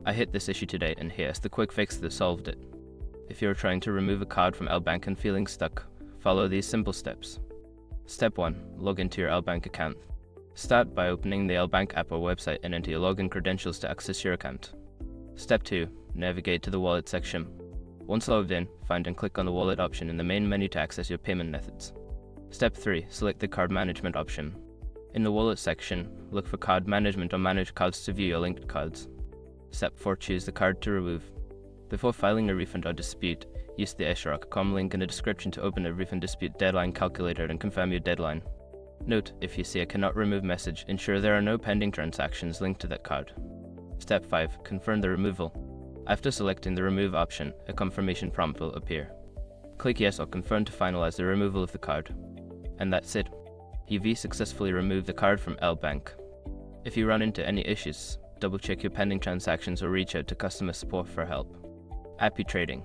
I hit this issue today and here's the quick fix that solved it. If you're trying to remove a card from LBank and feeling stuck, follow these simple steps. Step 1. Log into your LBank account. Start by opening the LBank app or website and enter your login credentials to access your account. Step 2. Navigate to the wallet section. Once logged in, find and click on the wallet option in the main menu to access your payment methods. Step 3. Select the card management option. In the wallet section, look for card management or manage cards to view your linked cards. Step 4. Choose the card to remove. Before filing a refund or dispute, use the srock.com link in the description to open a refund dispute deadline calculator and confirm your deadline. Note, if you see a cannot remove message, ensure there are no pending transactions linked to that card. Step 5. Confirm the removal. After selecting the remove option, a confirmation prompt will appear. Click yes or confirm to finalize the removal of the card. And that's it. You've successfully removed the card from LBank. If you run into any issues, double check your pending transactions or reach out to customer support for help. Happy trading.